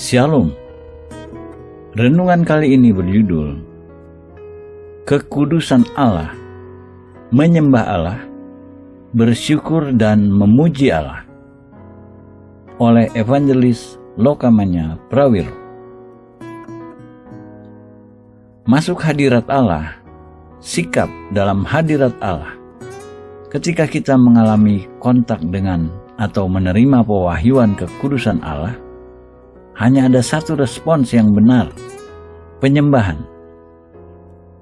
Shalom. Renungan kali ini berjudul Kekudusan Allah, Menyembah Allah, Bersyukur dan Memuji Allah, oleh Evangelis Lokamanya Prawiro. Masuk hadirat Allah, sikap dalam hadirat Allah. Ketika kita mengalami kontak dengan atau menerima pewahyuan kekudusan Allah, hanya ada satu respons yang benar, penyembahan.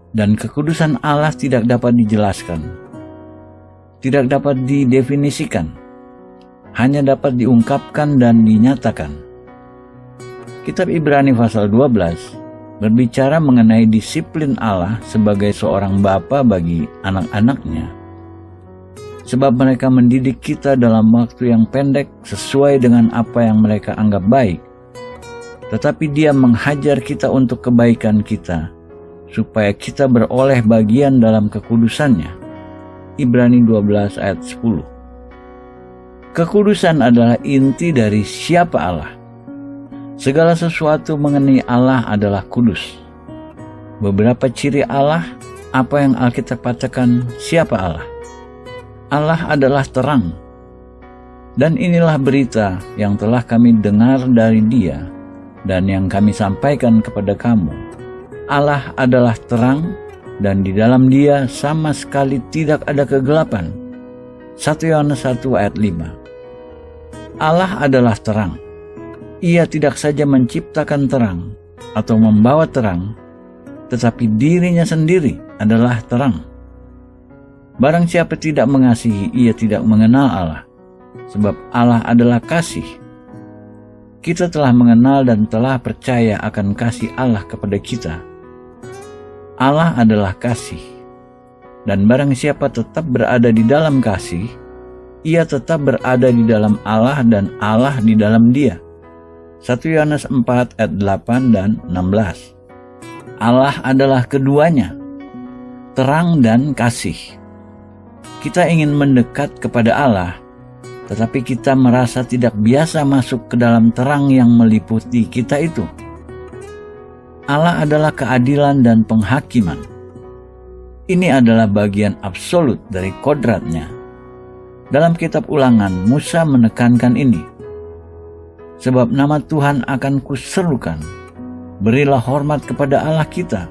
Dan kekudusan Allah tidak dapat dijelaskan, tidak dapat didefinisikan, hanya dapat diungkapkan dan dinyatakan. Kitab Ibrani pasal 12 berbicara mengenai disiplin Allah sebagai seorang bapa bagi anak-anaknya. Sebab mereka mendidik kita dalam waktu yang pendek sesuai dengan apa yang mereka anggap baik. Tetapi Dia menghajar kita untuk kebaikan kita, supaya kita beroleh bagian dalam kekudusannya. Ibrani 12 ayat 10. Kekudusan adalah inti dari siapa Allah. Segala sesuatu mengenai Allah adalah kudus. Beberapa ciri Allah, apa yang Alkitab katakan siapa Allah? Allah adalah terang. Dan inilah berita yang telah kami dengar dari Dia, dan yang kami sampaikan kepada kamu. Allah adalah terang, dan di dalam Dia sama sekali tidak ada kegelapan. 1 Yohanes 1 ayat 5. Allah adalah terang. Ia tidak saja menciptakan terang atau membawa terang, tetapi dirinya sendiri adalah terang. Barang siapa tidak mengasihi, ia tidak mengenal Allah, sebab Allah adalah kasih. Kita telah mengenal dan telah percaya akan kasih Allah kepada kita. Allah adalah kasih, dan barang siapa tetap berada di dalam kasih, ia tetap berada di dalam Allah dan Allah di dalam dia. 1 Yohanes 4 ayat 8 dan 16. Allah adalah keduanya, terang dan kasih. Kita ingin mendekat kepada Allah, tetapi kita merasa tidak biasa masuk ke dalam terang yang meliputi kita itu. Allah adalah keadilan dan penghakiman. Ini adalah bagian absolut dari kodratnya. Dalam kitab Ulangan, Musa menekankan ini. Sebab nama Tuhan akan kuserukan, berilah hormat kepada Allah kita,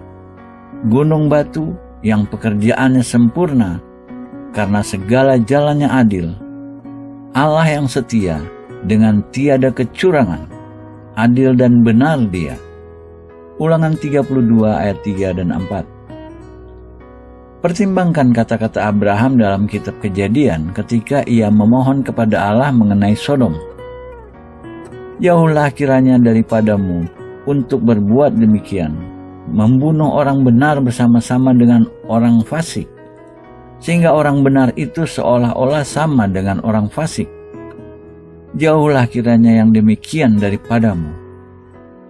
gunung batu yang pekerjaannya sempurna, karena segala jalannya adil. Allah yang setia dengan tiada kecurangan, adil dan benar Dia. Ulangan 32 ayat 3 dan 4. Pertimbangkan kata-kata Abraham dalam kitab Kejadian ketika ia memohon kepada Allah mengenai Sodom. Jauhlah kiranya daripadamu untuk berbuat demikian, membunuh orang benar bersama-sama dengan orang fasik, sehingga orang benar itu seolah-olah sama dengan orang fasik. Jauhlah kiranya yang demikian daripadamu.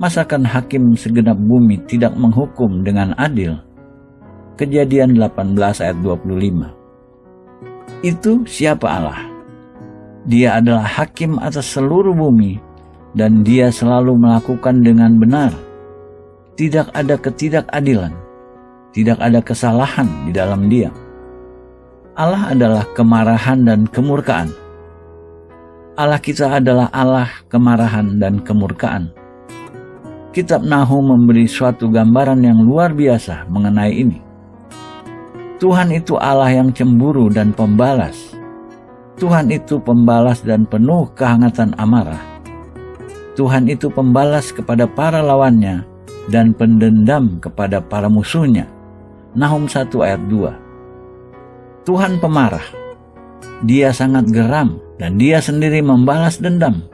Masakan hakim segenap bumi tidak menghukum dengan adil? Kejadian 18 ayat 25. Itu siapa Allah? Dia adalah hakim atas seluruh bumi, dan Dia selalu melakukan dengan benar. Tidak ada ketidakadilan, tidak ada kesalahan di dalam Dia. Allah adalah kemarahan dan kemurkaan. Allah kita adalah Allah kemarahan dan kemurkaan. Kitab Nahum memberi suatu gambaran yang luar biasa mengenai ini. Tuhan itu Allah yang cemburu dan pembalas. Tuhan itu pembalas dan penuh kehangatan amarah. Tuhan itu pembalas kepada para lawannya dan pendendam kepada para musuhnya. Nahum 1 ayat 2. Tuhan pemarah. Dia sangat geram dan Dia sendiri membalas dendam.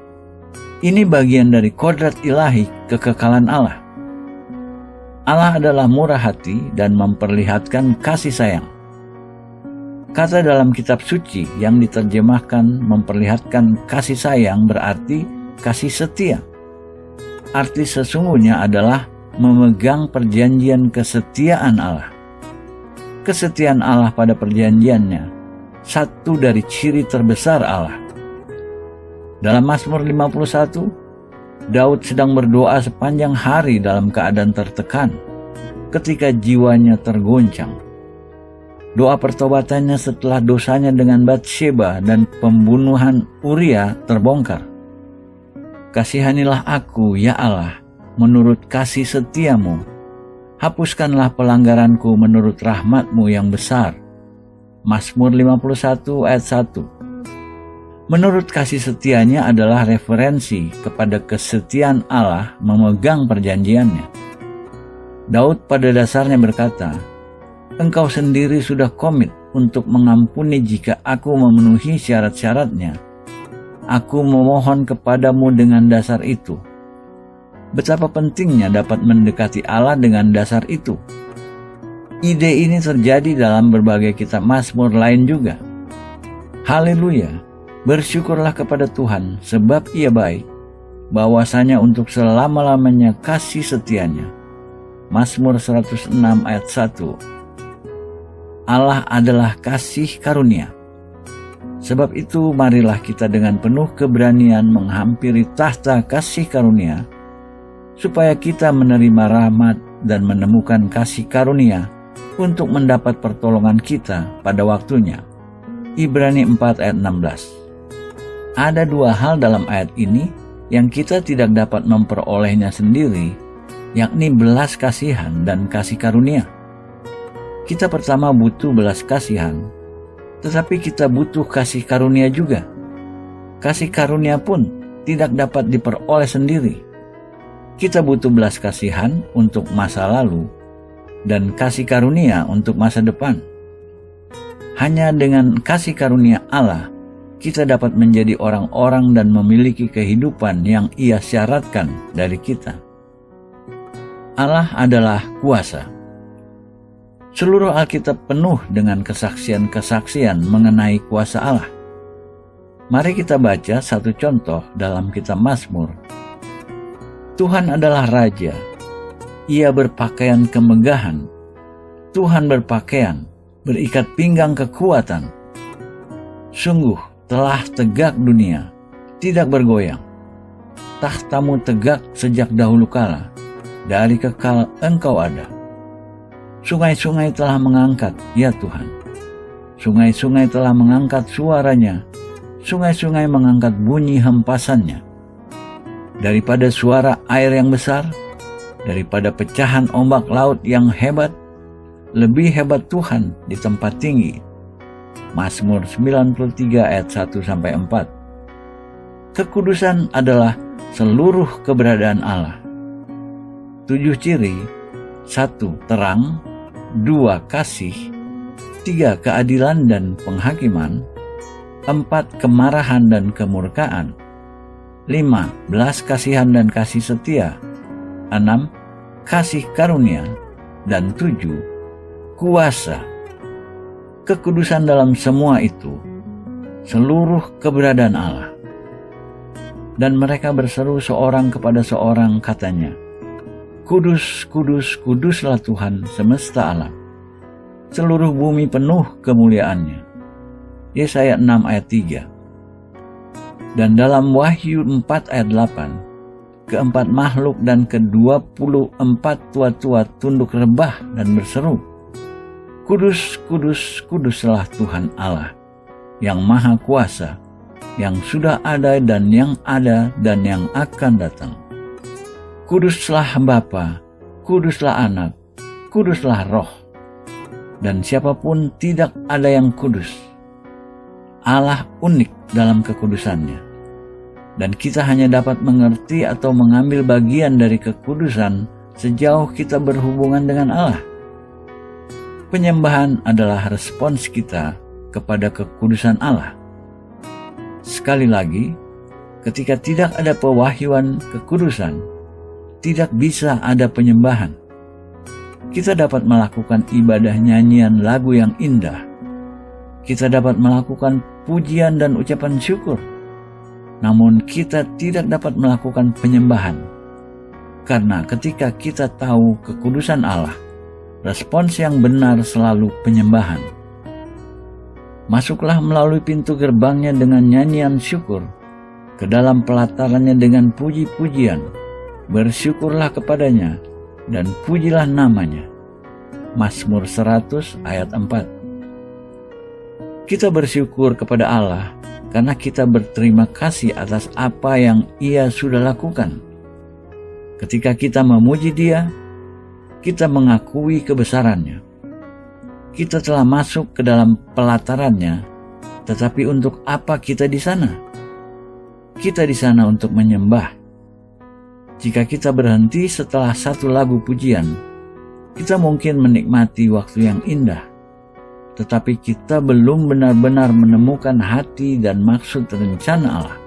Ini bagian dari kodrat ilahi kekekalan Allah. Allah adalah murah hati dan memperlihatkan kasih sayang. Kata dalam kitab suci yang diterjemahkan memperlihatkan kasih sayang berarti kasih setia. Arti sesungguhnya adalah memegang perjanjian kesetiaan Allah. Kesetiaan Allah pada perjanjiannya, satu dari ciri terbesar Allah. Dalam Mazmur 51, Daud sedang berdoa sepanjang hari dalam keadaan tertekan ketika jiwanya tergoncang. Doa pertobatannya setelah dosanya dengan Batsheba dan pembunuhan Uria terbongkar. Kasihanilah aku, ya Allah, menurut kasih setiamu. Hapuskanlah pelanggaranku menurut rahmat-Mu yang besar. Mazmur 51 ayat 1. Menurut kasih setianya adalah referensi kepada kesetiaan Allah memegang perjanjiannya. Daud pada dasarnya berkata, Engkau sendiri sudah komit untuk mengampuni jika aku memenuhi syarat-syaratnya. Aku memohon kepadamu dengan dasar itu. Betapa pentingnya dapat mendekati Allah dengan dasar itu. Ide ini terjadi dalam berbagai kitab Mazmur lain juga. Haleluya! Bersyukurlah kepada Tuhan sebab Ia baik, bahwasanya untuk selama-lamanya kasih setianya. Mazmur 106 ayat 1. Allah adalah kasih karunia. Sebab itu marilah kita dengan penuh keberanian menghampiri tahta kasih karunia, supaya kita menerima rahmat dan menemukan kasih karunia untuk mendapat pertolongan kita pada waktunya. Ibrani 4 ayat 16. Ada dua hal dalam ayat ini yang kita tidak dapat memperolehnya sendiri, yakni belas kasihan dan kasih karunia. Kita pertama butuh belas kasihan, tetapi kita butuh kasih karunia juga. Kasih karunia pun tidak dapat diperoleh sendiri. Kita butuh belas kasihan untuk masa lalu dan kasih karunia untuk masa depan. Hanya dengan kasih karunia Allah, kita dapat menjadi orang-orang dan memiliki kehidupan yang Ia syaratkan dari kita. Allah adalah kuasa. Seluruh Alkitab penuh dengan kesaksian-kesaksian mengenai kuasa Allah. Mari kita baca satu contoh dalam kitab Mazmur. Tuhan adalah Raja. Ia berpakaian kemegahan. Tuhan berpakaian, berikat pinggang kekuatan. Sungguh telah tegak dunia, tidak bergoyang. Tahtamu tegak sejak dahulu kala, dari kekal Engkau ada. Sungai-sungai telah mengangkat, ya Tuhan. Sungai-sungai telah mengangkat suaranya, sungai-sungai mengangkat bunyi hempasannya. Daripada suara air yang besar, daripada pecahan ombak laut yang hebat, lebih hebat Tuhan di tempat tinggi. Mazmur 93 ayat 1-4. Kekudusan adalah seluruh keberadaan Allah. 7 ciri: 1. Terang, 2. Kasih, 3. Keadilan dan penghakiman, 4. Kemarahan dan kemurkaan, 5. Belas kasihan dan kasih setia, 6. Kasih karunia, dan 7. Kuasa. Kekudusan dalam semua itu, seluruh keberadaan Allah. Dan mereka berseru seorang kepada seorang, katanya, Kudus, kudus, kuduslah Tuhan semesta alam. Seluruh bumi penuh kemuliaannya. Yesaya 6 ayat 3. Dan dalam Wahyu 4 ayat 8, keempat makhluk dan ke-24 tua-tua tunduk rebah dan berseru, Kudus, kudus, kuduslah Tuhan Allah, yang Maha Kuasa, yang sudah ada dan yang akan datang. Kuduslah Bapa, kuduslah Anak, kuduslah Roh, dan siapapun tidak ada yang kudus. Allah unik dalam kekudusannya, dan kita hanya dapat mengerti atau mengambil bagian dari kekudusan sejauh kita berhubungan dengan Allah. Penyembahan adalah respons kita kepada kekudusan Allah. Sekali lagi, ketika tidak ada pewahyuan kekudusan, tidak bisa ada penyembahan. Kita dapat melakukan ibadah nyanyian lagu yang indah. Kita dapat melakukan pujian dan ucapan syukur. Namun kita tidak dapat melakukan penyembahan. Karena ketika kita tahu kekudusan Allah, respons yang benar selalu penyembahan. Masuklah melalui pintu gerbangnya dengan nyanyian syukur. ke dalam pelatarannya dengan puji-pujian, bersyukurlah kepadanya, dan pujilah namanya. Mazmur 100 ayat 4. Kita bersyukur kepada Allah karena kita berterima kasih atas apa yang Ia sudah lakukan. Ketika kita memuji Dia, kita mengakui kebesarannya. Kita telah masuk ke dalam pelatarannya, tetapi untuk apa kita di sana? Kita di sana untuk menyembah. Jika kita berhenti setelah satu lagu pujian, kita mungkin menikmati waktu yang indah, tetapi kita belum benar-benar menemukan hati dan maksud rencana Allah.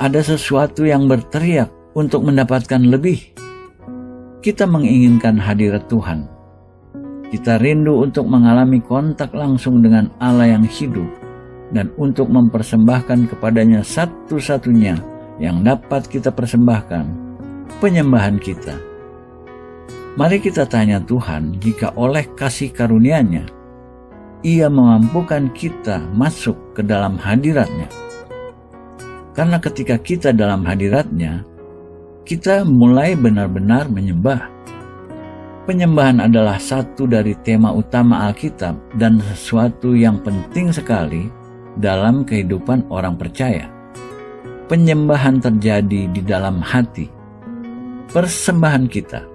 Ada sesuatu yang berteriak untuk mendapatkan lebih. Kita menginginkan hadirat Tuhan. Kita rindu untuk mengalami kontak langsung dengan Allah yang hidup dan untuk mempersembahkan kepadanya satu-satunya yang dapat kita persembahkan, penyembahan kita. Mari kita tanya Tuhan jika oleh kasih karunia-Nya, Ia memampukan kita masuk ke dalam hadirat-Nya. Karena ketika kita dalam hadirat-Nya, kita mulai benar-benar menyembah. Penyembahan adalah satu dari tema utama Alkitab dan sesuatu yang penting sekali dalam kehidupan orang percaya. Penyembahan terjadi di dalam hati, persembahan kita.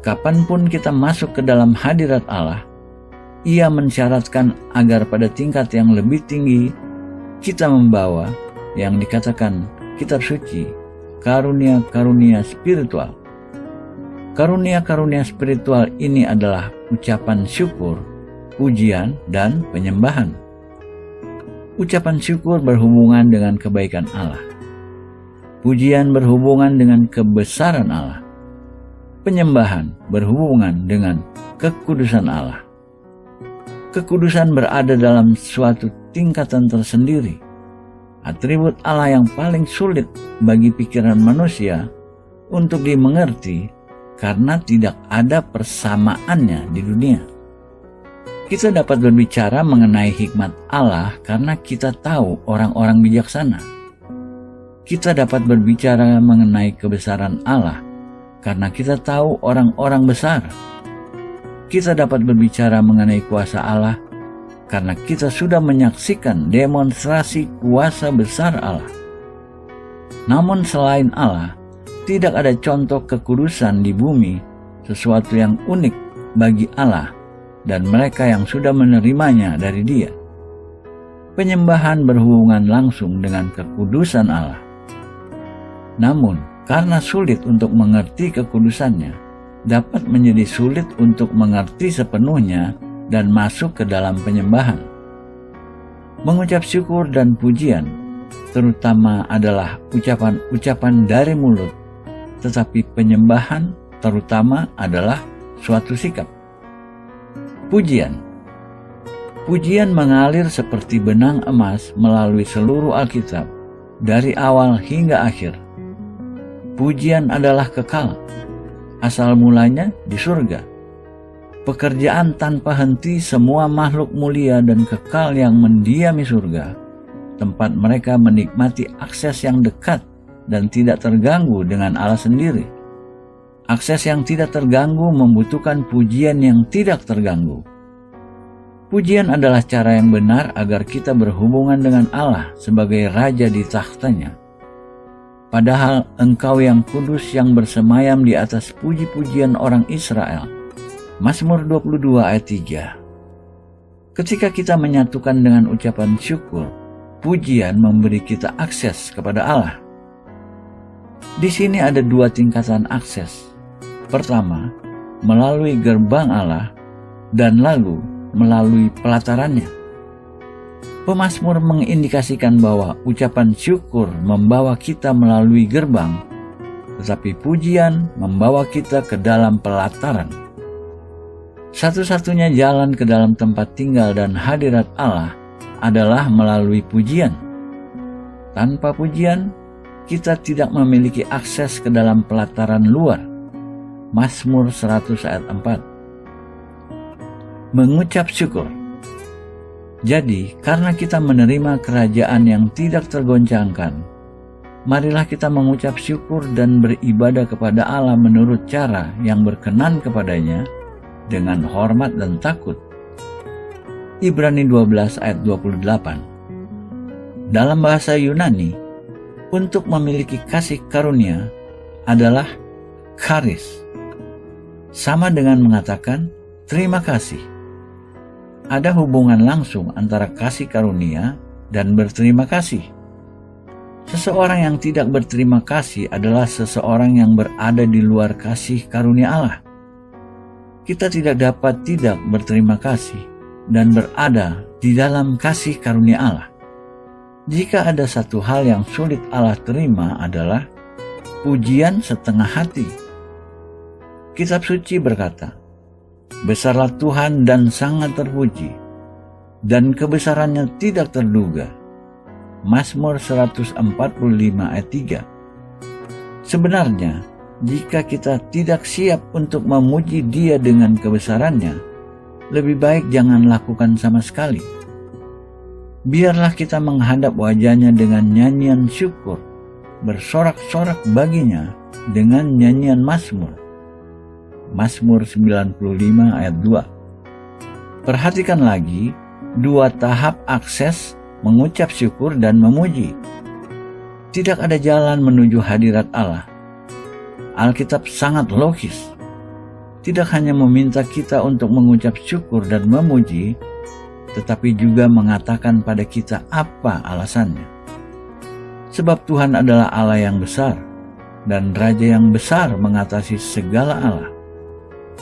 Kapanpun kita masuk ke dalam hadirat Allah, Ia mensyaratkan agar pada tingkat yang lebih tinggi kita membawa yang dikatakan kitab suci, karunia-karunia spiritual. Karunia-karunia spiritual ini adalah ucapan syukur, pujian, dan penyembahan. Ucapan syukur berhubungan dengan kebaikan Allah. Pujian berhubungan dengan kebesaran Allah. Penyembahan berhubungan dengan kekudusan Allah. Kekudusan berada dalam suatu tingkatan tersendiri. Atribut Allah yang paling sulit bagi pikiran manusia untuk dimengerti karena tidak ada persamaannya di dunia. Kita dapat berbicara mengenai hikmat Allah karena kita tahu orang-orang bijaksana. Kita dapat berbicara mengenai kebesaran Allah karena kita tahu orang-orang besar. Kita dapat berbicara mengenai kuasa Allah karena kita sudah menyaksikan demonstrasi kuasa besar Allah. Namun selain Allah, tidak ada contoh kekudusan di bumi, sesuatu yang unik bagi Allah dan mereka yang sudah menerimanya dari Dia. Penyembahan berhubungan langsung dengan kekudusan Allah. Namun, karena sulit untuk mengerti kekudusannya, dapat menjadi sulit untuk mengerti sepenuhnya dan masuk ke dalam penyembahan. Mengucap syukur dan pujian, terutama adalah ucapan-ucapan dari mulut, tetapi penyembahan terutama adalah suatu sikap. Pujian. Pujian mengalir seperti benang emas melalui seluruh Alkitab, dari awal hingga akhir. Pujian adalah kekal, asal mulanya di surga. Pekerjaan tanpa henti semua makhluk mulia dan kekal yang mendiami surga, tempat mereka menikmati akses yang dekat dan tidak terganggu dengan Allah sendiri. Akses yang tidak terganggu membutuhkan pujian yang tidak terganggu. Pujian adalah cara yang benar agar kita berhubungan dengan Allah sebagai Raja di takhta-Nya. Padahal Engkau yang kudus yang bersemayam di atas puji-pujian orang Israel. Mazmur 22 ayat 3. Ketika kita menyatukan dengan ucapan syukur, pujian memberi kita akses kepada Allah. Di sini ada dua tingkatan akses. Pertama, melalui gerbang Allah, dan lalu melalui pelatarannya. Pemazmur mengindikasikan bahwa ucapan syukur membawa kita melalui gerbang, tetapi pujian membawa kita ke dalam pelataran. Satu-satunya jalan ke dalam tempat tinggal dan hadirat Allah adalah melalui pujian. Tanpa pujian, kita tidak memiliki akses ke dalam pelataran luar. Mazmur 100 ayat 4. Mengucap syukur. Jadi, karena kita menerima kerajaan yang tidak tergoncangkan, marilah kita mengucap syukur dan beribadah kepada Allah menurut cara yang berkenan kepadanya dengan hormat dan takut. Ibrani 12 ayat 28. Dalam bahasa Yunani, untuk memiliki kasih karunia adalah charis, sama dengan mengatakan terima kasih. Ada hubungan langsung antara kasih karunia dan berterima kasih. Seseorang yang tidak berterima kasih adalah seseorang yang berada di luar kasih karunia Allah. Kita tidak dapat tidak berterima kasih dan berada di dalam kasih karunia Allah. Jika ada satu hal yang sulit Allah terima adalah pujian setengah hati. Kitab suci berkata, "Besarlah Tuhan dan sangat terpuji, dan kebesarannya tidak terduga." Mazmur 145 ayat 3. Sebenarnya, jika kita tidak siap untuk memuji Dia dengan kebesarannya, lebih baik jangan lakukan sama sekali. Biarlah kita menghadap wajahnya dengan nyanyian syukur, bersorak-sorak baginya dengan nyanyian Mazmur. Mazmur 95 ayat 2. Perhatikan lagi dua tahap akses mengucap syukur dan memuji. Tidak ada jalan menuju hadirat Allah. Alkitab sangat logis. Tidak hanya meminta kita untuk mengucap syukur dan memuji, tetapi juga mengatakan pada kita apa alasannya. Sebab Tuhan adalah Allah yang besar, dan Raja yang besar mengatasi segala Allah.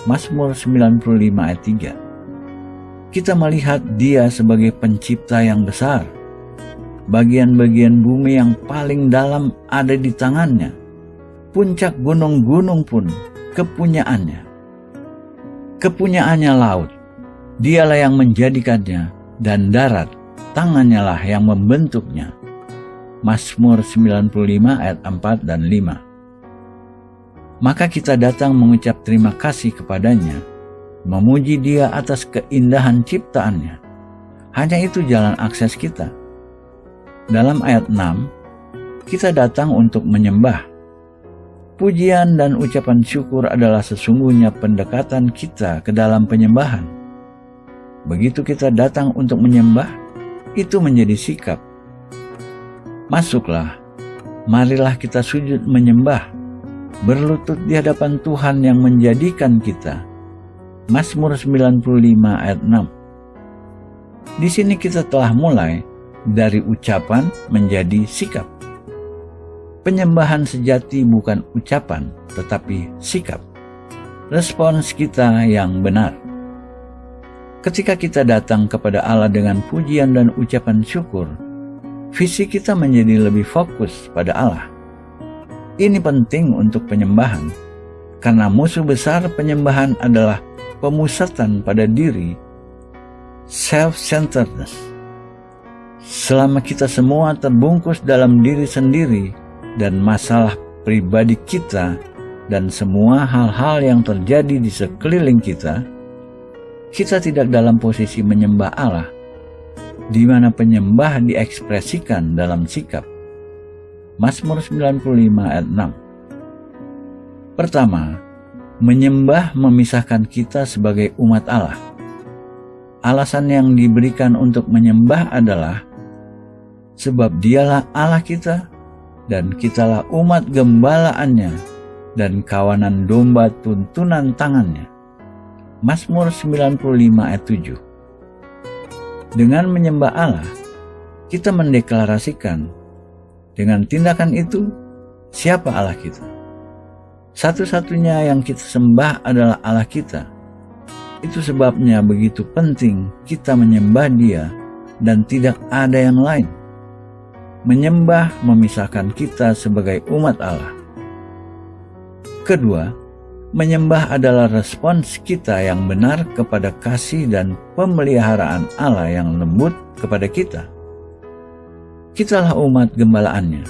Mazmur 95 ayat 3. Kita melihat Dia sebagai pencipta yang besar. Bagian-bagian bumi yang paling dalam ada di tangannya. Puncak gunung-gunung pun kepunyaannya. Kepunyaannya laut, Dialah yang menjadikannya, dan darat, tangannya lah yang membentuknya. Mazmur 95 ayat 4 dan 5. Maka kita datang mengucap terima kasih kepadanya, memuji Dia atas keindahan ciptaannya. Hanya itu jalan akses kita. Dalam ayat 6, kita datang untuk menyembah. Pujian dan ucapan syukur adalah sesungguhnya pendekatan kita ke dalam penyembahan. Begitu kita datang untuk menyembah, itu menjadi sikap. Masuklah, marilah kita sujud menyembah, berlutut di hadapan Tuhan yang menjadikan kita. Mazmur 95 ayat 6. Di sini kita telah mulai dari ucapan menjadi sikap. Penyembahan sejati bukan ucapan, tetapi sikap. Respons kita yang benar. Ketika kita datang kepada Allah dengan pujian dan ucapan syukur, visi kita menjadi lebih fokus pada Allah. Ini penting untuk penyembahan, karena musuh besar penyembahan adalah pemusatan pada diri, self-centeredness. Selama kita semua terbungkus dalam diri sendiri dan masalah pribadi kita dan semua hal-hal yang terjadi di sekeliling kita, kita tidak dalam posisi menyembah Allah, di mana penyembah diekspresikan dalam sikap. Mazmur 95 ayat 6. Pertama, menyembah memisahkan kita sebagai umat Allah. Alasan yang diberikan untuk menyembah adalah sebab Dialah Allah kita, dan kitalah umat gembalaannya dan kawanan domba tuntunan tangannya. Mazmur 95 ayat 7. Dengan menyembah Allah, kita mendeklarasikan, dengan tindakan itu, siapa Allah kita? Satu-satunya yang kita sembah adalah Allah kita. Itu sebabnya begitu penting kita menyembah Dia dan tidak ada yang lain. Menyembah memisahkan kita sebagai umat Allah. Kedua, menyembah adalah respons kita yang benar kepada kasih dan pemeliharaan Allah yang lembut kepada kita. Kitalah umat gembalaannya.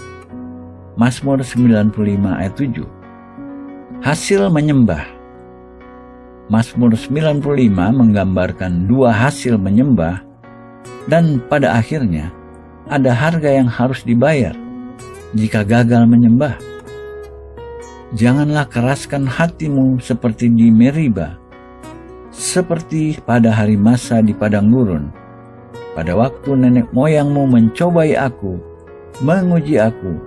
Mazmur 95 ayat 7. Hasil menyembah. Mazmur 95 menggambarkan dua hasil menyembah Dan pada akhirnya, ada harga yang harus dibayar jika gagal menyembah. Janganlah keraskan hatimu seperti di Meriba, seperti pada hari masa di padang gurun, pada waktu nenek moyangmu mencobai aku, menguji aku,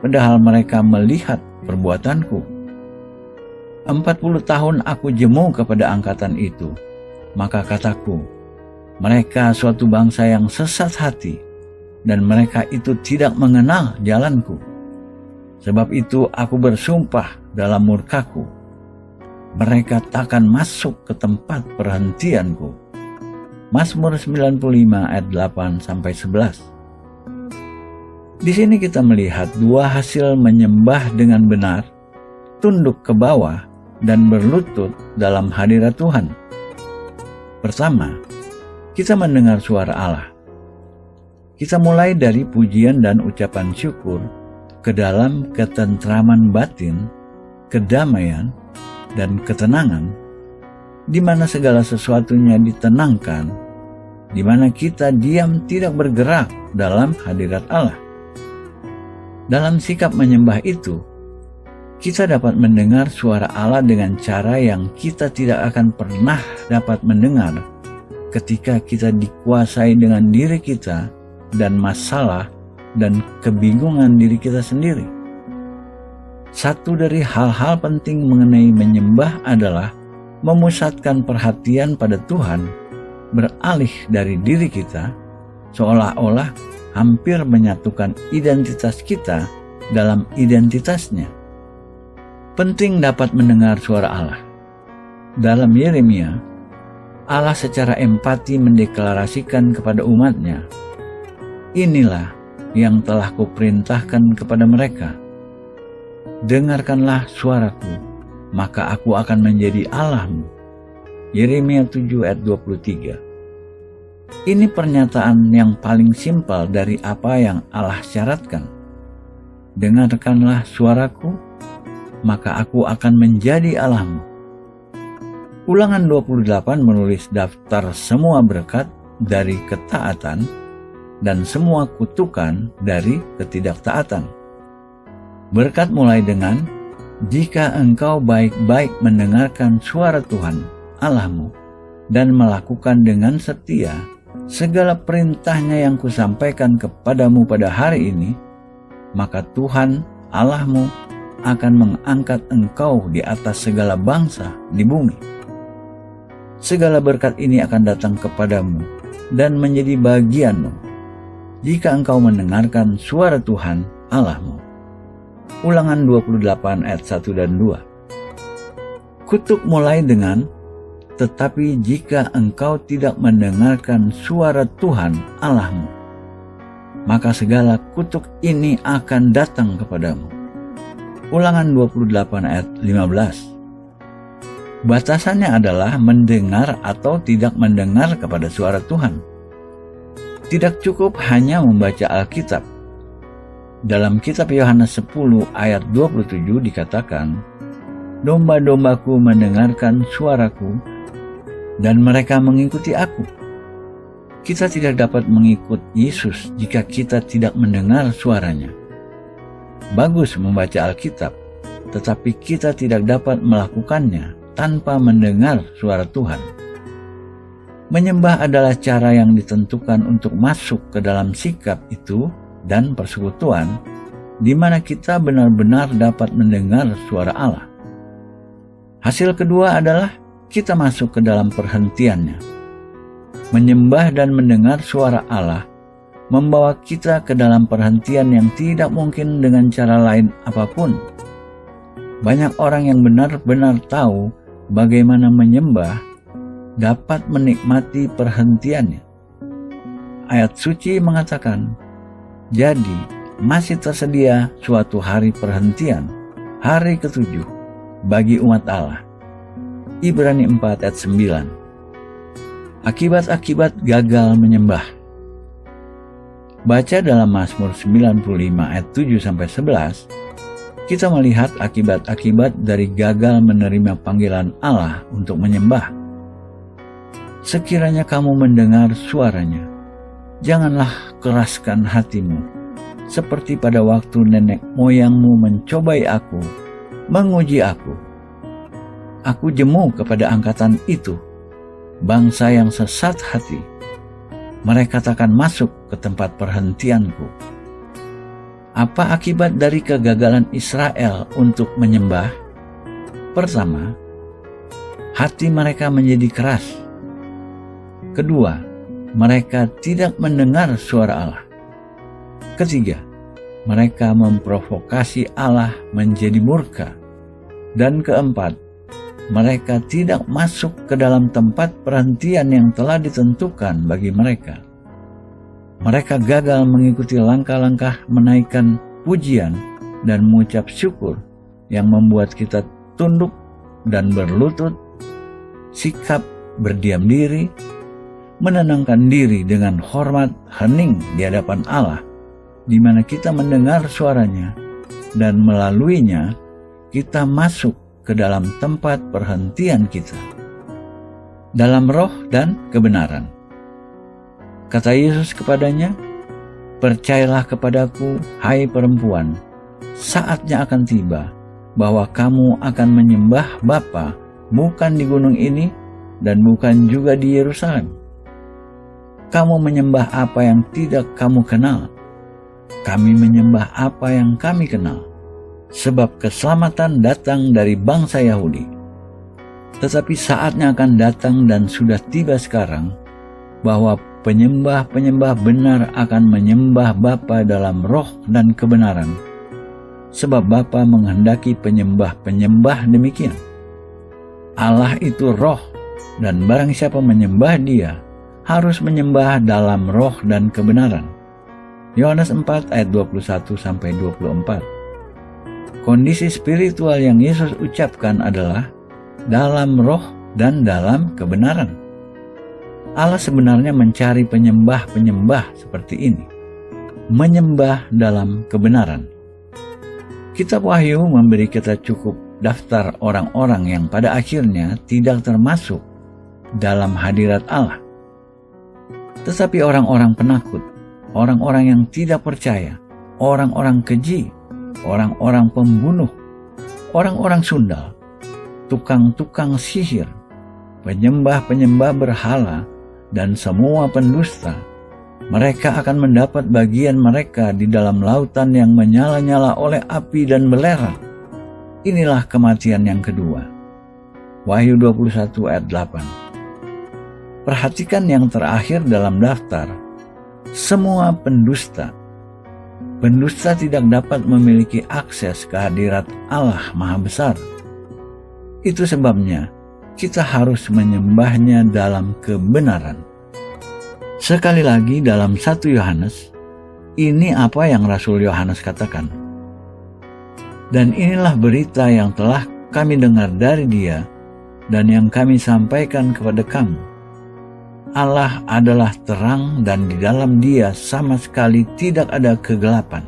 padahal mereka melihat perbuatanku. 40 tahun aku jemu kepada angkatan itu, maka kataku, mereka suatu bangsa yang sesat hati, dan mereka itu tidak mengenal jalanku. Sebab itu aku bersumpah dalam murkaku, mereka takkan masuk ke tempat perhentianku. Mazmur 95 ayat 8-11. Di sini kita melihat dua hasil menyembah dengan benar, tunduk ke bawah dan berlutut dalam hadirat Tuhan. Pertama, kita mendengar suara Allah. Kita mulai dari pujian dan ucapan syukur ke dalam ketentraman batin, kedamaian, dan ketenangan, di mana segala sesuatunya ditenangkan, di mana kita diam tidak bergerak dalam hadirat Allah. Dalam sikap menyembah itu, kita dapat mendengar suara Allah dengan cara yang kita tidak akan pernah dapat mendengar ketika kita dikuasai dengan diri kita dan masalah dan kebingungan diri kita sendiri. Satu dari hal-hal penting mengenai menyembah adalah memusatkan perhatian pada Tuhan, beralih dari diri kita, seolah-olah hampir menyatukan identitas kita dalam identitasnya. Penting dapat mendengar suara Allah. Dalam Yeremia, Allah secara empati mendeklarasikan kepada umatnya, inilah yang telah kuperintahkan kepada mereka. Dengarkanlah suaraku, maka aku akan menjadi Allahmu. Yeremia 7 ayat 23. Ini pernyataan yang paling simpel dari apa yang Allah syaratkan. Dengarkanlah suaraku, maka aku akan menjadi Allahmu. Ulangan 28 menulis daftar semua berkat dari ketaatan dan semua kutukan dari ketidaktaatan. Berkat mulai dengan, jika engkau baik-baik mendengarkan suara Tuhan Allahmu dan melakukan dengan setia segala perintahnya yang kusampaikan kepadamu pada hari ini, maka Tuhan Allahmu akan mengangkat engkau di atas segala bangsa di bumi. Segala berkat ini akan datang kepadamu dan menjadi bagianmu jika engkau mendengarkan suara Tuhan Allahmu. Ulangan 28 ayat 1 dan 2. Kutuk mulai dengan, tetapi jika engkau tidak mendengarkan suara Tuhan Allahmu, maka segala kutuk ini akan datang kepadamu. Ulangan 28 ayat 15. Batasannya adalah mendengar atau tidak mendengar kepada suara Tuhan. Tidak cukup hanya membaca Alkitab. Dalam kitab Yohanes 10 ayat 27 dikatakan, domba-dombaku mendengarkan suaraku, dan mereka mengikuti aku. Kita tidak dapat mengikut Yesus jika kita tidak mendengar suaranya. Bagus membaca Alkitab, tetapi kita tidak dapat melakukannya tanpa mendengar suara Tuhan. Menyembah adalah cara yang ditentukan untuk masuk ke dalam sikap itu dan persekutuan, di mana kita benar-benar dapat mendengar suara Allah. Hasil kedua adalah kita masuk ke dalam perhentiannya. Menyembah dan mendengar suara Allah membawa kita ke dalam perhentian yang tidak mungkin dengan cara lain apapun. Banyak orang yang benar-benar tahu bagaimana menyembah dapat menikmati perhentiannya. Ayat suci mengatakan, jadi masih tersedia suatu hari perhentian, hari ke-7 bagi umat Allah. Ibrani 4 ayat 9. Akibat-akibat gagal menyembah. Baca dalam Mazmur 95 ayat 7-11, kita melihat akibat-akibat dari gagal menerima panggilan Allah untuk menyembah. Sekiranya kamu mendengar suaranya, Janganlah keraskan hatimu, seperti pada waktu nenek moyangmu mencobai aku, menguji aku. Aku jemu kepada angkatan itu, bangsa yang sesat hati. Mereka takkan masuk ke tempat perhentianku. Apa akibat dari kegagalan Israel untuk menyembah? Pertama, hati mereka menjadi keras. Kedua, mereka tidak mendengar suara Allah. Ketiga, mereka memprovokasi Allah menjadi murka. Dan keempat, mereka tidak masuk ke dalam tempat perhentian yang telah ditentukan bagi mereka. Mereka gagal mengikuti langkah-langkah menaikkan pujian dan mengucap syukur yang membuat kita tunduk dan berlutut, sikap berdiam diri, menenangkan diri dengan hormat hening di hadapan Allah, di mana kita mendengar suaranya dan melaluinya kita masuk ke dalam tempat perhentian kita dalam roh dan kebenaran. Kata Yesus kepadanya, "Percayalah kepadaku, hai perempuan, saatnya akan tiba bahwa kamu akan menyembah Bapa bukan di gunung ini dan bukan juga di Yerusalem. Kamu menyembah apa yang tidak kamu kenal. Kami menyembah apa yang kami kenal, sebab keselamatan datang dari bangsa Yahudi. Tetapi saatnya akan datang dan sudah tiba sekarang, bahwa penyembah-penyembah benar akan menyembah Bapa dalam roh dan kebenaran, sebab Bapa menghendaki penyembah-penyembah demikian. Allah itu roh, dan barang siapa menyembah Dia harus menyembah dalam roh dan kebenaran." Yohanes 4 ayat 21-24. Kondisi spiritual yang Yesus ucapkan adalah dalam roh dan dalam kebenaran. Allah sebenarnya mencari penyembah-penyembah seperti ini, menyembah dalam kebenaran. Kitab Wahyu memberi kita cukup daftar orang-orang yang pada akhirnya tidak termasuk dalam hadirat Allah. Tetapi orang-orang penakut, orang-orang yang tidak percaya, orang-orang keji, orang-orang pembunuh, orang-orang sundal, tukang-tukang sihir, penyembah-penyembah berhala, dan semua pendusta, mereka akan mendapat bagian mereka di dalam lautan yang menyala-nyala oleh api dan belerang. Inilah kematian yang kedua. Wahyu 21 ayat 8. Perhatikan yang terakhir dalam daftar, semua pendusta. Pendusta tidak dapat memiliki akses ke hadirat Allah Maha Besar. Itu sebabnya kita harus menyembahnya dalam kebenaran. Sekali lagi dalam 1 Yohanes, ini apa yang Rasul Yohanes katakan. "Dan inilah berita yang telah kami dengar dari Dia dan yang kami sampaikan kepada kamu. Allah adalah terang dan di dalam Dia sama sekali tidak ada kegelapan."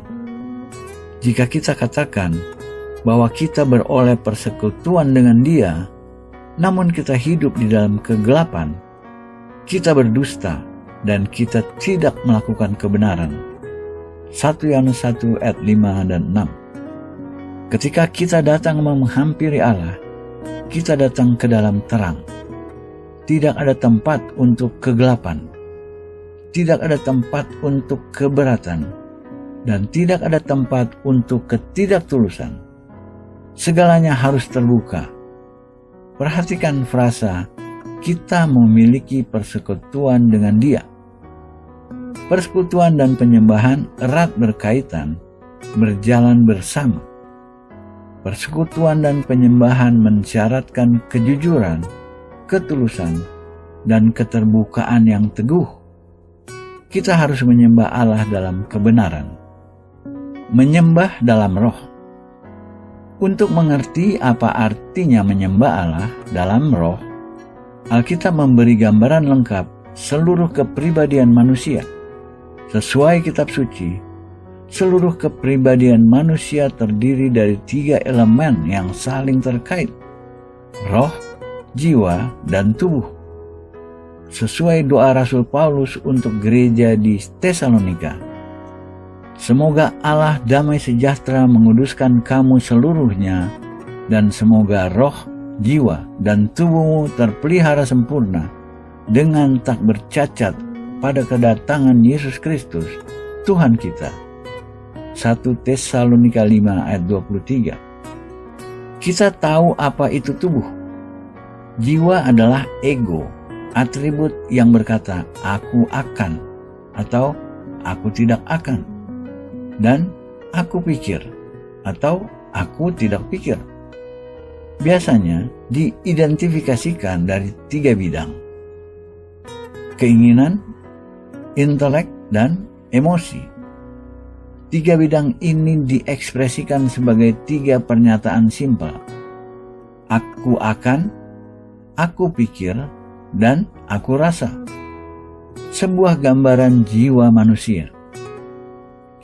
Jika kita katakan bahwa kita beroleh persekutuan dengan Dia, namun kita hidup di dalam kegelapan, kita berdusta dan kita tidak melakukan kebenaran. 1 Yohanes 1 ayat 5 dan 6. Ketika kita datang menghampiri Allah, kita datang ke dalam terang. Tidak ada tempat untuk kegelapan, tidak ada tempat untuk keberatan, dan tidak ada tempat untuk ketidaktulusan. Segalanya harus terbuka. Perhatikan frasa, kita memiliki persekutuan dengan Dia. Persekutuan dan penyembahan erat berkaitan, berjalan bersama. Persekutuan dan penyembahan mensyaratkan kejujuran, ketulusan, dan keterbukaan yang teguh. Kita harus menyembah Allah dalam kebenaran. Menyembah dalam roh. Untuk mengerti apa artinya menyembah Allah dalam roh, Alkitab memberi gambaran lengkap seluruh kepribadian manusia. Sesuai kitab suci, seluruh kepribadian manusia terdiri dari 3 elemen yang saling terkait: roh, jiwa, dan tubuh. sesuai doa Rasul Paulus untuk gereja di Tesalonika. Semoga Allah damai sejahtera menguduskan kamu seluruhnya, dan semoga roh, jiwa, dan tubuhmu terpelihara sempurna dengan tak bercacat pada kedatangan Yesus Kristus, Tuhan kita. 1 Tesalonika 5 ayat 23. Kita tahu apa itu tubuh. Jiwa adalah ego, atribut yang berkata aku akan atau aku tidak akan, dan aku pikir atau aku tidak pikir. Biasanya diidentifikasikan dari 3 bidang: keinginan, intelek, dan emosi. 3 bidang ini diekspresikan sebagai 3 pernyataan simpel: aku akan, aku pikir, dan aku rasa. Sebuah gambaran jiwa manusia.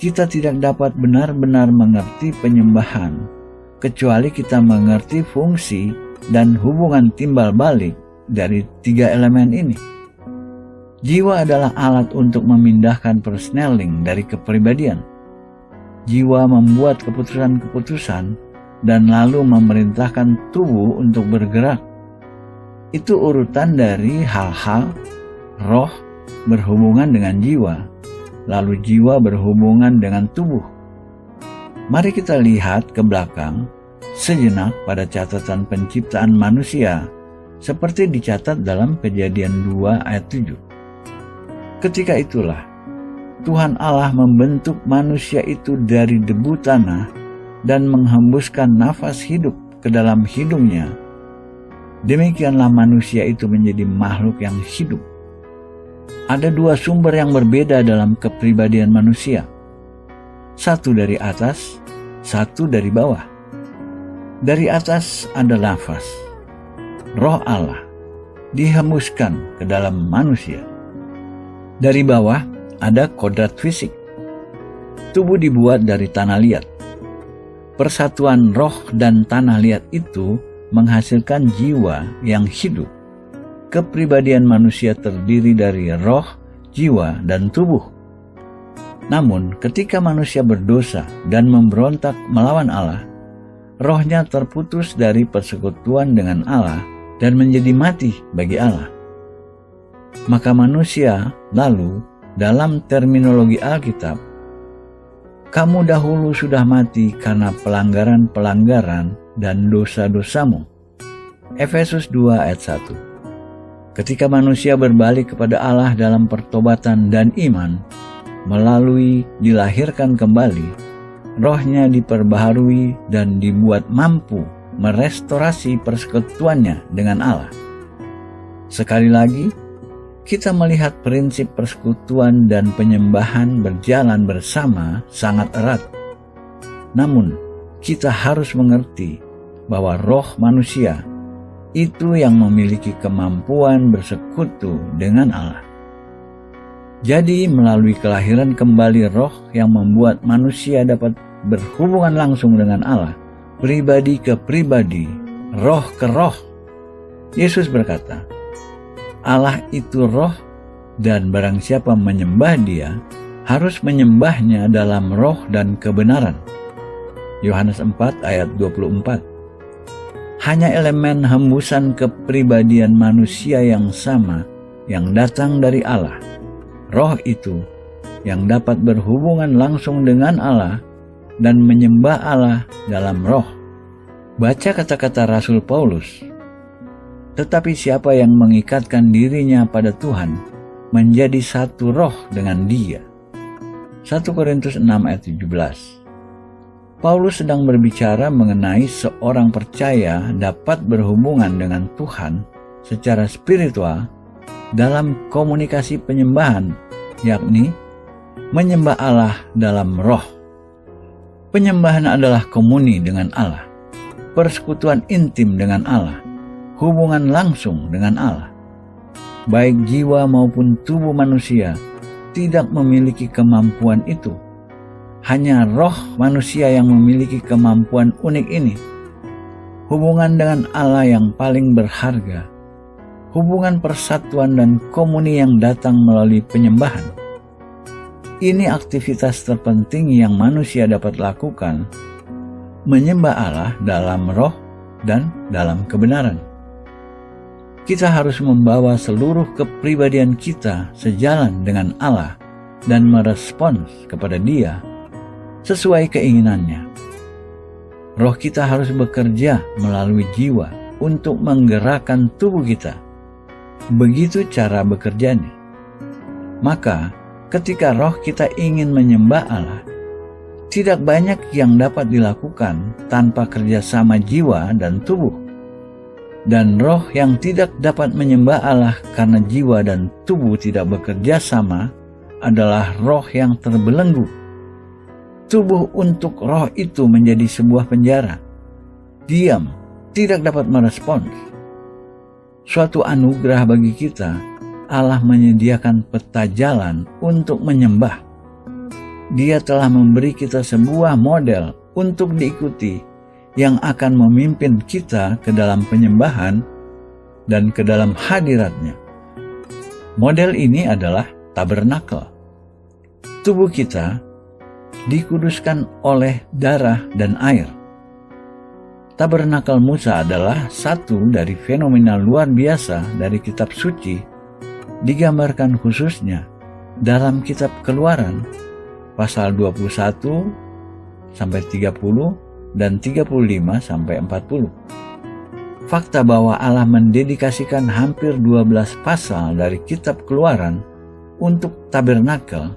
Kita tidak dapat benar-benar mengerti penyembahan kecuali kita mengerti fungsi dan hubungan timbal balik dari 3 elemen ini. Jiwa adalah alat untuk memindahkan persneling dari kepribadian. Jiwa membuat keputusan-keputusan dan lalu memerintahkan tubuh untuk bergerak. Itu urutan dari hal-hal roh berhubungan dengan jiwa, lalu jiwa berhubungan dengan tubuh. Mari kita lihat ke belakang sejenak pada catatan penciptaan manusia seperti dicatat dalam Kejadian 2 ayat 7. Ketika itulah Tuhan Allah membentuk manusia itu dari debu tanah dan menghembuskan nafas hidup ke dalam hidungnya. Demikianlah manusia itu menjadi makhluk yang hidup. Ada 2 sumber yang berbeda dalam kepribadian manusia. Satu dari atas, satu dari bawah. Dari atas ada nafas, roh Allah, dihembuskan ke dalam manusia. Dari bawah ada kodrat fisik. Tubuh dibuat dari tanah liat. Persatuan roh dan tanah liat itu menghasilkan jiwa yang hidup. Kepribadian manusia terdiri dari roh, jiwa, dan tubuh. Namun, ketika manusia berdosa dan memberontak melawan Allah, rohnya terputus dari persekutuan dengan Allah dan menjadi mati bagi Allah. Maka manusia lalu, dalam terminologi Alkitab, kamu dahulu sudah mati karena pelanggaran-pelanggaran dan dosa-dosamu. Efesus 2 ayat 1. Ketika manusia berbalik kepada Allah dalam pertobatan dan iman, melalui dilahirkan kembali, rohnya diperbaharui dan dibuat mampu merestorasi persekutuannya dengan Allah. Sekali lagi, kita melihat prinsip persekutuan dan penyembahan berjalan bersama sangat erat. Namun, kita harus mengerti bahwa roh manusia itu yang memiliki kemampuan bersekutu dengan Allah. Jadi, melalui kelahiran kembali roh yang membuat manusia dapat berhubungan langsung dengan Allah, pribadi ke pribadi, roh ke roh. Yesus berkata, Allah itu roh, dan barang siapa menyembah Dia, harus menyembahnya dalam roh dan kebenaran. Yohanes 4 ayat 24. Hanya elemen hembusan kepribadian manusia yang sama yang datang dari Allah. Roh itu yang dapat berhubungan langsung dengan Allah dan menyembah Allah dalam roh. Baca kata-kata Rasul Paulus. Tetapi siapa yang mengikatkan dirinya pada Tuhan menjadi satu roh dengan Dia. 1 Korintus 6 ayat 17. Paulus sedang berbicara mengenai seorang percaya dapat berhubungan dengan Tuhan secara spiritual dalam komunikasi penyembahan, yakni menyembah Allah dalam roh. Penyembahan adalah komuni dengan Allah, persekutuan intim dengan Allah, hubungan langsung dengan Allah. Baik jiwa maupun tubuh manusia tidak memiliki kemampuan itu. Hanya roh manusia yang memiliki kemampuan unik ini. Hubungan dengan Allah yang paling berharga, hubungan persatuan dan komuni yang datang melalui penyembahan. Ini aktivitas terpenting yang manusia dapat lakukan, menyembah Allah dalam roh dan dalam kebenaran. Kita harus membawa seluruh kepribadian kita sejalan dengan Allah dan merespons kepada Dia sesuai keinginannya. Roh kita harus bekerja melalui jiwa untuk menggerakkan tubuh kita. Begitu cara bekerjanya. Maka, ketika roh kita ingin menyembah Allah, tidak banyak yang dapat dilakukan tanpa kerjasama jiwa dan tubuh. Dan roh yang tidak dapat menyembah Allah karena jiwa dan tubuh tidak bekerja sama adalah roh yang terbelenggu. Tubuh untuk roh itu menjadi sebuah penjara. Diam, tidak dapat merespons. Suatu anugerah bagi kita, Allah menyediakan peta jalan untuk menyembah. Dia telah memberi kita sebuah model untuk diikuti yang akan memimpin kita ke dalam penyembahan dan ke dalam hadirat-Nya. Model ini adalah tabernakel. Tubuh kita dikuduskan oleh darah dan air. Tabernakel Musa adalah satu dari fenomena luar biasa dari kitab suci, digambarkan khususnya dalam kitab Keluaran pasal 21 sampai 30 dan 35 sampai 40. Fakta bahwa Allah mendedikasikan hampir 12 pasal dari kitab Keluaran untuk tabernakel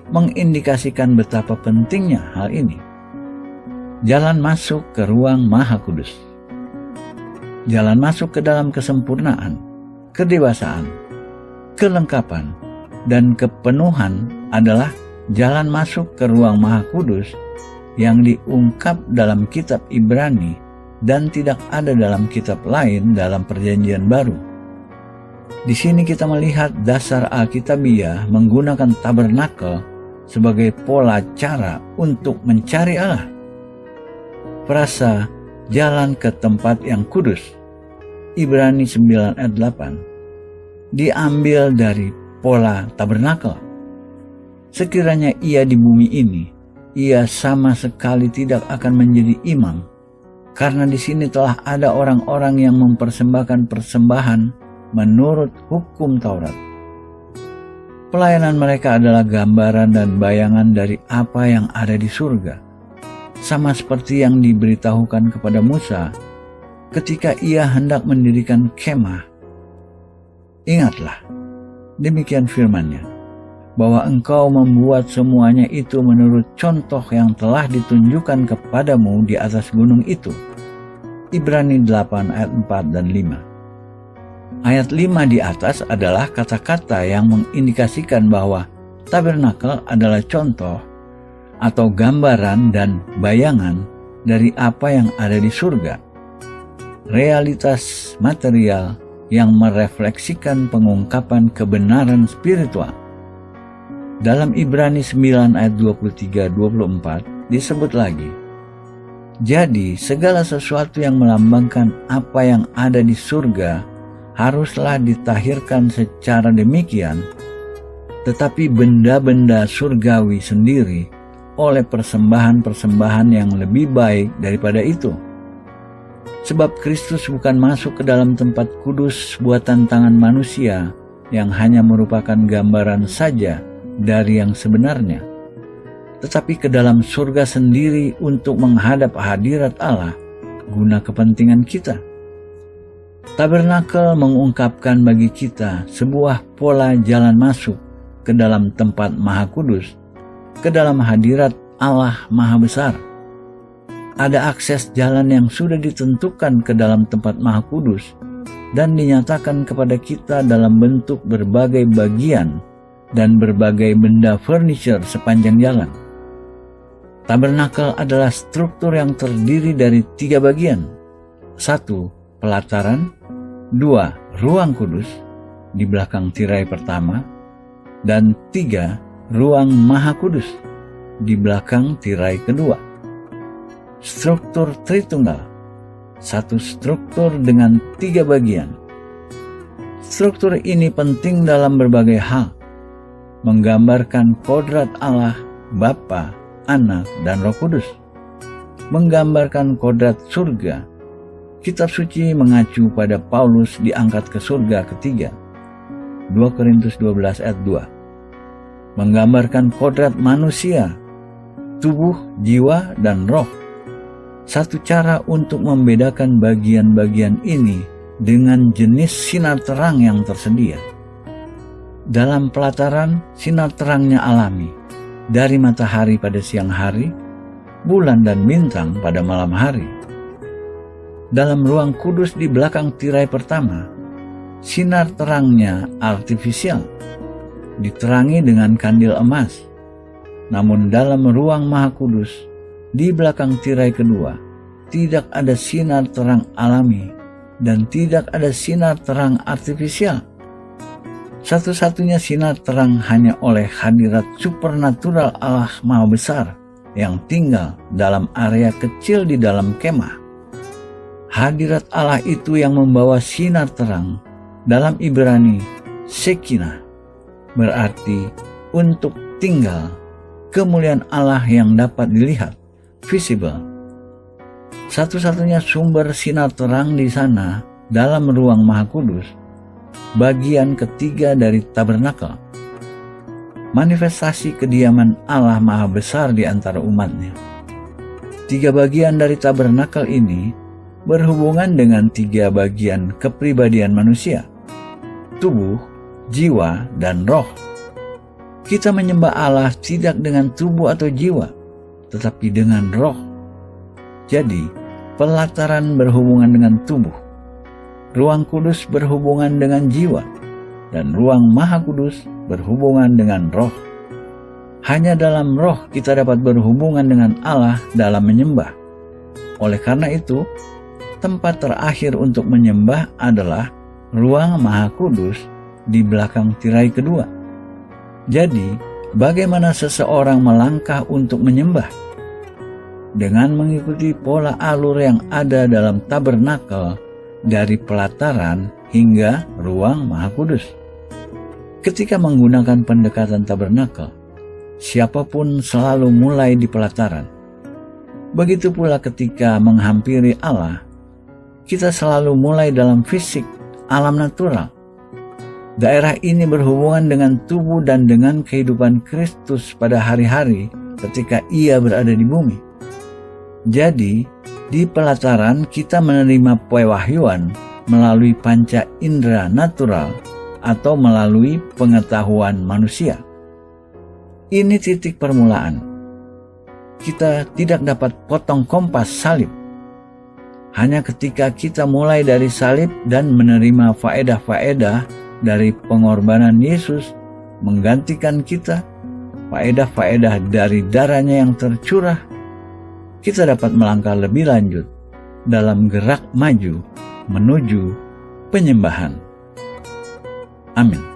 mengindikasikan betapa pentingnya hal ini. Jalan masuk ke ruang Maha Kudus. Jalan masuk ke dalam kesempurnaan, kedewasaan, kelengkapan, dan kepenuhan adalah jalan masuk ke ruang Maha Kudus yang diungkap dalam kitab Ibrani dan tidak ada dalam kitab lain dalam Perjanjian Baru. Di sini kita melihat dasar Alkitabiah menggunakan tabernakel sebagai pola cara untuk mencari Allah. Frasa jalan ke tempat yang kudus, Ibrani 9 ayat 8, diambil dari pola tabernakel. Sekiranya ia di bumi ini, ia sama sekali tidak akan menjadi imam, karena di sini telah ada orang-orang yang mempersembahkan persembahan menurut hukum Taurat. Pelayanan mereka adalah gambaran dan bayangan dari apa yang ada di surga, sama seperti yang diberitahukan kepada Musa ketika ia hendak mendirikan kemah. Ingatlah, demikian firman-Nya, bahwa engkau membuat semuanya itu menurut contoh yang telah ditunjukkan kepadamu di atas gunung itu. Ibrani 8 ayat 4 dan 5. Ayat 5 di atas adalah kata-kata yang mengindikasikan bahwa tabernakel adalah contoh atau gambaran dan bayangan dari apa yang ada di surga. Realitas material yang merefleksikan pengungkapan kebenaran spiritual. Dalam Ibrani 9 ayat 23-24 disebut lagi, jadi segala sesuatu yang melambangkan apa yang ada di surga haruslah ditahirkan secara demikian, tetapi benda-benda surgawi sendiri oleh persembahan-persembahan yang lebih baik daripada itu. Sebab Kristus bukan masuk ke dalam tempat kudus buatan tangan manusia yang hanya merupakan gambaran saja dari yang sebenarnya, tetapi ke dalam surga sendiri untuk menghadap hadirat Allah guna kepentingan kita. Tabernakel mengungkapkan bagi kita sebuah pola jalan masuk ke dalam tempat Maha Kudus, ke dalam hadirat Allah Maha Besar. Ada akses jalan yang sudah ditentukan ke dalam tempat Maha Kudus dan dinyatakan kepada kita dalam bentuk berbagai bagian dan berbagai benda furniture sepanjang jalan. Tabernakel adalah struktur yang terdiri dari 3 bagian. 1. Pelataran. 2. Ruang kudus di belakang tirai pertama. Dan 3. Ruang Maha Kudus di belakang tirai kedua. Struktur Tritunggal. 1 struktur dengan 3 bagian. Struktur ini penting dalam berbagai hal, menggambarkan kodrat Allah, Bapa, Anak, dan Roh Kudus, menggambarkan kodrat surga. Kitab suci mengacu pada Paulus diangkat ke surga ketiga, 2 Korintus 12 ayat 2. Menggambarkan kodrat manusia, tubuh, jiwa, dan roh. Satu cara untuk membedakan bagian-bagian ini dengan jenis sinar terang yang tersedia. Dalam pelataran, sinar terangnya alami, dari matahari pada siang hari, bulan dan bintang pada malam hari. Dalam ruang kudus di belakang tirai pertama, sinar terangnya artifisial, diterangi dengan kandil emas. Namun dalam ruang maha kudus, di belakang tirai kedua, tidak ada sinar terang alami dan tidak ada sinar terang artifisial. Satu-satunya sinar terang hanya oleh hadirat supernatural Allah Maha Besar yang tinggal dalam area kecil di dalam kemah. Hadirat Allah itu yang membawa sinar terang. Dalam Ibrani, Shekinah berarti untuk tinggal, kemuliaan Allah yang dapat dilihat, visible. Satu-satunya sumber sinar terang di sana dalam ruang Maha Kudus, bagian ketiga dari tabernakel, manifestasi kediaman Allah Maha Besar di antara umatnya. Tiga bagian dari tabernakel ini berhubungan dengan tiga bagian kepribadian manusia, tubuh, jiwa, dan roh. Kita menyembah Allah tidak dengan tubuh atau jiwa, tetapi dengan roh. Jadi, pelataran berhubungan dengan tubuh, ruang kudus berhubungan dengan jiwa, dan ruang maha kudus berhubungan dengan roh. Hanya dalam roh kita dapat berhubungan dengan Allah dalam menyembah. Oleh karena itu, tempat terakhir untuk menyembah adalah ruang maha kudus di belakang tirai kedua. Jadi, bagaimana seseorang melangkah untuk menyembah? Dengan mengikuti pola alur yang ada dalam tabernakel dari pelataran hingga ruang maha kudus. Ketika menggunakan pendekatan tabernakel, siapapun selalu mulai di pelataran. Begitu pula ketika menghampiri Allah, kita selalu mulai dalam fisik, alam natural. Daerah ini berhubungan dengan tubuh dan dengan kehidupan Kristus pada hari-hari ketika Ia berada di bumi. Jadi, di pelataran kita menerima pewahyuan melalui panca indera natural atau melalui pengetahuan manusia. Ini titik permulaan. Kita tidak dapat potong kompas salib. Hanya ketika kita mulai dari salib dan menerima faedah-faedah dari pengorbanan Yesus menggantikan kita, faedah-faedah dari darahnya yang tercurah, kita dapat melangkah lebih lanjut dalam gerak maju menuju penyembahan. Amin.